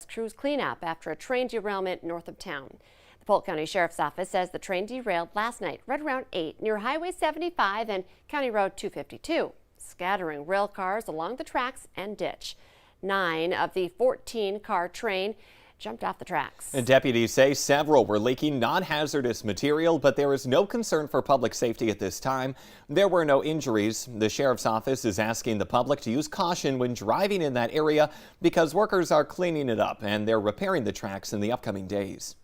lets crews clean up after a train derailment north of town. The Polk County Sheriff's Office says the train derailed last night right around 8 near Highway 75 and County Road 252, scattering rail cars along the tracks and ditch. 9 of the 14-car train jumped off the tracks. And deputies say several were leaking non-hazardous material, but there is no concern for public safety at this time. There were no injuries. The sheriff's office is asking the public to use caution when driving in that area because workers are cleaning it up and they're repairing the tracks in the upcoming days.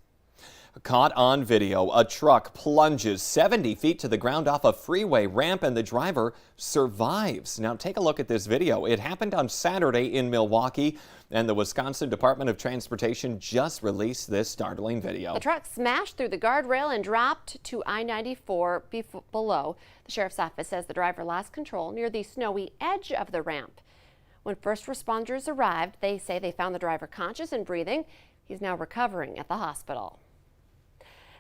Caught on video, a truck plunges 70 feet to the ground off a freeway ramp and the driver survives. Now take a look at this video. It happened on Saturday in Milwaukee, and the Wisconsin Department of Transportation just released this startling video. The truck smashed through the guardrail and dropped to I-94 below. The sheriff's office says the driver lost control near the snowy edge of the ramp. When first responders arrived, they say they found the driver conscious and breathing. He's now recovering at the hospital.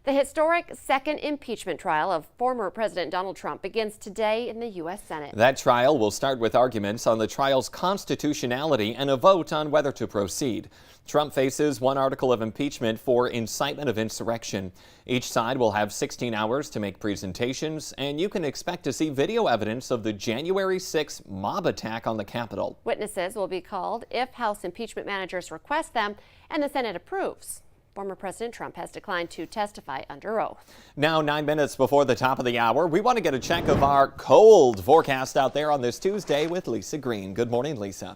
The historic second impeachment trial of former President Donald Trump begins today in the U.S. Senate. That trial will start with arguments on the trial's constitutionality and a vote on whether to proceed. Trump faces one article of impeachment for incitement of insurrection. Each side will have 16 hours to make presentations, and you can expect to see video evidence of the January 6th mob attack on the Capitol. Witnesses will be called if House impeachment managers request them and the Senate approves. Former President Trump has declined to testify under oath. Now, 9 minutes before the top of the hour, we want to get a check of our cold forecast out there on this Tuesday with Lisa Green. Good morning, Lisa.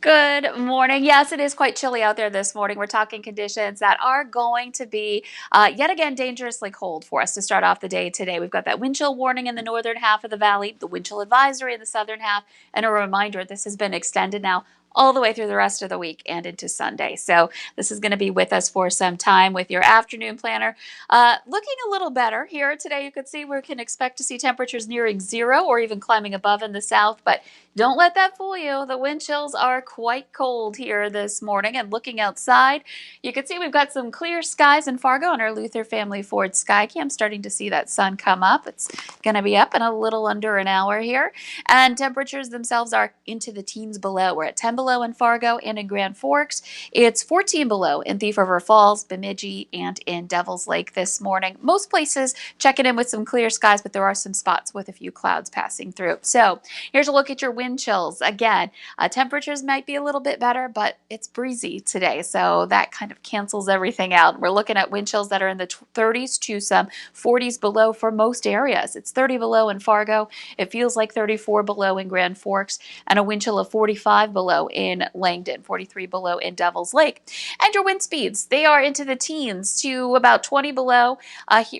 Good morning. Yes, it is quite chilly out there this morning. We're talking conditions that are going to be yet again dangerously cold for us to start off the day today. We've got that wind chill warning in the northern half of the valley, the wind chill advisory in the southern half, and a reminder this has been extended now all the way through the rest of the week and into Sunday. So this is going to be with us for some time with your afternoon planner. Looking a little better here today. You could see we can expect to see temperatures nearing 0 or even climbing above in the south, but don't let that fool you. The wind chills are quite cold here this morning, and looking outside, you can see we've got some clear skies in Fargo on our Luther Family Ford Skycam. Starting to see that sun come up. It's going to be up in a little under an hour here, and temperatures themselves are into the teens below. We're at 10 below in Fargo and in Grand Forks. It's 14 below in Thief River Falls, Bemidji, and in Devil's Lake this morning. Most places checking in with some clear skies, but there are some spots with a few clouds passing through. So here's a look at your wind chills. Again, temperatures might be a little bit better, but it's breezy today, so that kind of cancels everything out. We're looking at wind chills that are in the 30s to some 40s below for most areas. It's 30 below in Fargo. It feels like 34 below in Grand Forks, and a wind chill of 45 below in Langdon, 43 below in Devil's Lake. And your wind speeds, they are into the teens to about 20 below,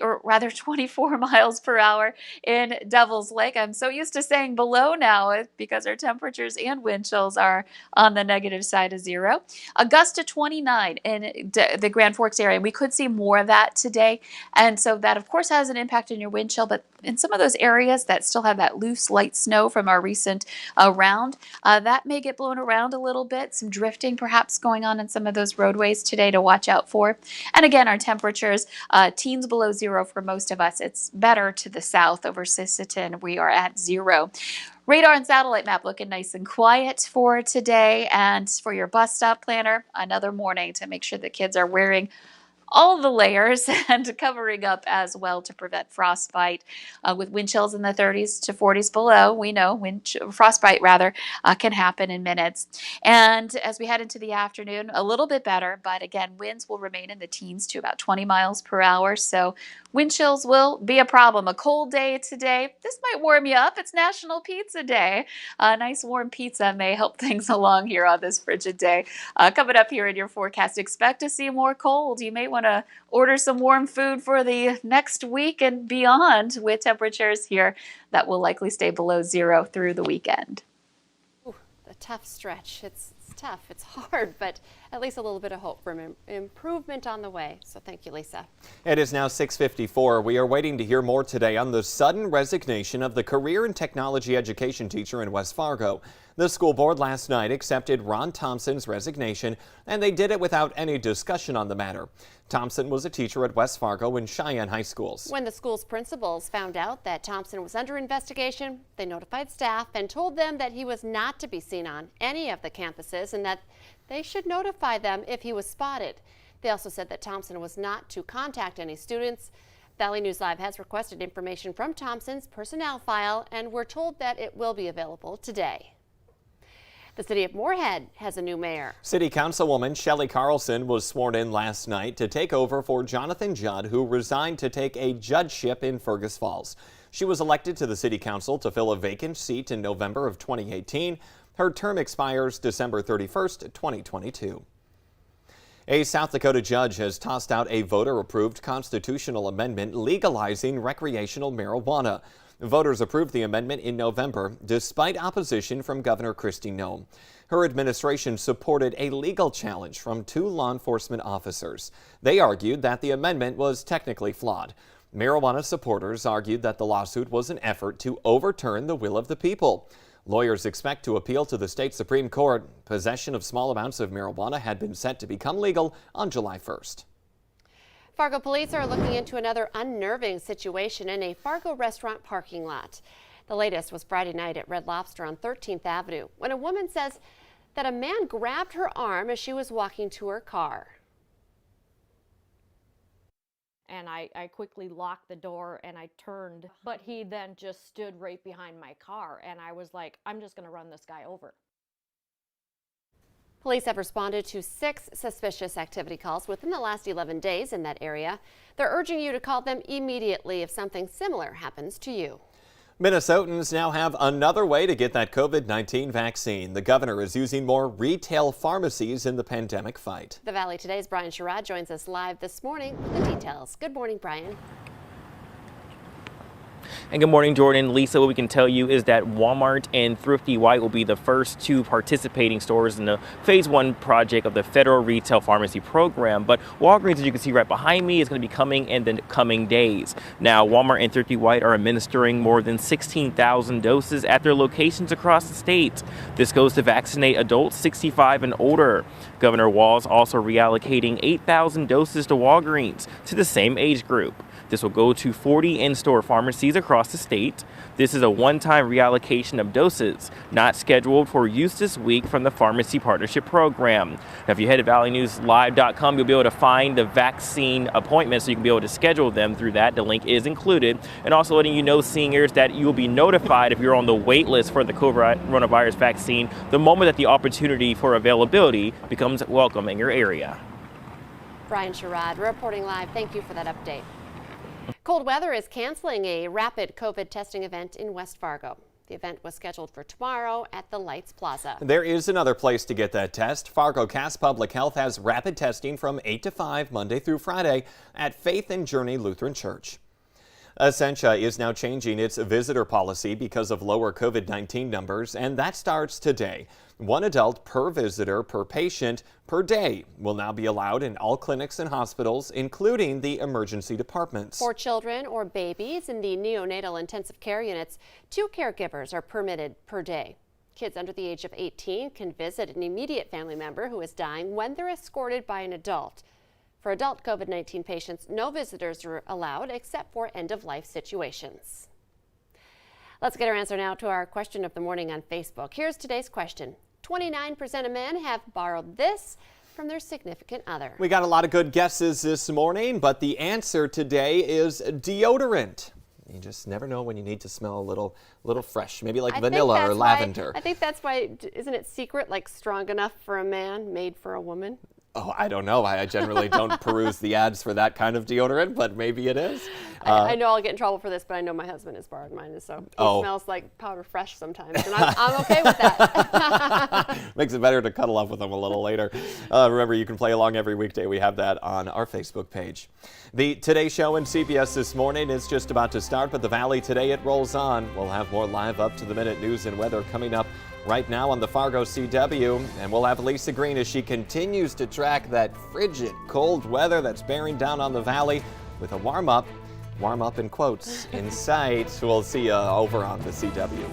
or rather 24 miles per hour in Devil's Lake. I'm so used to saying below now because our temperatures and wind chills are on the negative side of 0. A gust of 29 in the Grand Forks area. We could see more of that today. And so that, of course, has an impact on your wind chill. But in some of those areas that still have that loose, light snow from our recent round, that may get blown around a little bit. Some drifting perhaps going on in some of those roadways today to watch out for. And again, our temperatures, teens below 0 for most of us. It's better to the south over Sisseton. We are at 0. Radar and satellite map looking nice and quiet for today. And for your bus stop planner, another morning to make sure the kids are wearing all the layers and covering up as well to prevent frostbite. With wind chills in the 30s to 40s below, we know frostbite can happen in minutes. And as we head into the afternoon, a little bit better, but again, winds will remain in the teens to about 20 miles per hour. So wind chills will be a problem. A cold day today. This might warm you up. It's National Pizza Day. A nice warm pizza may help things along here on this frigid day. Coming up here in your forecast, expect to see more cold. You may want to order some warm food for the next week and beyond, with temperatures here that will likely stay below 0 through the weekend. Ooh, a tough stretch. It's tough. It's hard, but at least a little bit of hope for improvement on the way. So thank you, Lisa. It is now 6:54. We are waiting to hear more today on the sudden resignation of the career and technology education teacher in West Fargo. The school board last night accepted Ron Thompson's resignation, and they did it without any discussion on the matter. Thompson was a teacher at West Fargo and Cheyenne high schools. When the school's principals found out that Thompson was under investigation, they notified staff and told them that he was not to be seen on any of the campuses and that they should notify them if he was spotted. They also said that Thompson was not to contact any students. Valley News Live has requested information from Thompson's personnel file, and we're told that it will be available today. The city of Moorhead has a new mayor. City Councilwoman Shelley Carlson was sworn in last night to take over for Jonathan Judd, who resigned to take a judgeship in Fergus Falls. She was elected to the City Council to fill a vacant seat in November of 2018. Her term expires December 31st, 2022. A South Dakota judge has tossed out a voter-approved constitutional amendment legalizing recreational marijuana. Voters approved the amendment in November, despite opposition from Governor Kristi Noem. Her administration supported a legal challenge from 2 law enforcement officers. They argued that the amendment was technically flawed. Marijuana supporters argued that the lawsuit was an effort to overturn the will of the people. Lawyers expect to appeal to the state Supreme Court. Possession of small amounts of marijuana had been set to become legal on July 1st. Fargo police are looking into another unnerving situation in a Fargo restaurant parking lot. The latest was Friday night at Red Lobster on 13th Avenue when a woman says that a man grabbed her arm as she was walking to her car. And I quickly locked the door and I turned, but he then just stood right behind my car and I was like, I'm just going to run this guy over. Police have responded to 6 suspicious activity calls within the last 11 days in that area. They're urging you to call them immediately if something similar happens to you. Minnesotans now have another way to get that COVID-19 vaccine. The governor is using more retail pharmacies in the pandemic fight. The Valley Today's Brian Sherrod joins us live this morning with the details. Good morning, Brian. And good morning, Jordan. Lisa, what we can tell you is that Walmart and Thrifty White will be the first 2 participating stores in the Phase 1 project of the Federal Retail Pharmacy Program. But Walgreens, as you can see right behind me, is going to be coming in the coming days. Now, Walmart and Thrifty White are administering more than 16,000 doses at their locations across the state. This goes to vaccinate adults 65 and older. Governor Walz also reallocating 8,000 doses to Walgreens to the same age group. This will go to 40 in-store pharmacies across the state. This is a one-time reallocation of doses, not scheduled for use this week from the Pharmacy Partnership Program. Now, if you head to valleynewslive.com, you'll be able to find the vaccine appointments, so you can be able to schedule them through that. The link is included. And also letting you know, seniors, that you will be notified if you're on the wait list for the coronavirus vaccine the moment that the opportunity for availability becomes welcome in your area. Brian Sherrod reporting live. Thank you for that update. Cold weather is canceling a rapid COVID testing event in West Fargo. The event was scheduled for tomorrow at the Lights Plaza. There is another place to get that test. Fargo Cass Public Health has rapid testing from 8 to 5 Monday through Friday at Faith and Journey Lutheran Church. Essentia is now changing its visitor policy because of lower COVID-19 numbers, and that starts today. 1 adult per visitor per patient per day will now be allowed in all clinics and hospitals, including the emergency departments. For children or babies in the neonatal intensive care units, 2 caregivers are permitted per day. Kids under the age of 18 can visit an immediate family member who is dying when they're escorted by an adult. For adult COVID-19 patients, no visitors are allowed except for end-of-life situations. Let's get our answer now to our question of the morning on Facebook. Here's today's question. 29% of men have borrowed this from their significant other. We got a lot of good guesses this morning, but the answer today is deodorant. You just never know when you need to smell a little fresh, maybe like vanilla or lavender. I think that's why, isn't it secret, like strong enough for a man, made for a woman? Oh, I don't know. I generally don't peruse the ads for that kind of deodorant, but maybe it is. I know I'll get in trouble for this, but I know my husband has borrowed mine, so it smells like powder fresh sometimes, and I'm okay with that. Makes it better to cuddle up with them a little later. Remember, you can play along every weekday. We have that on our Facebook page. The Today Show in CBS This Morning is just about to start, but the Valley Today, it rolls on. We'll have more live up-to-the-minute news and weather coming up right now on the Fargo CW, and we'll have Lisa Green as she continues to track that frigid cold weather that's bearing down on the valley with a warm up in quotes, in sight. We'll see you over on the CW.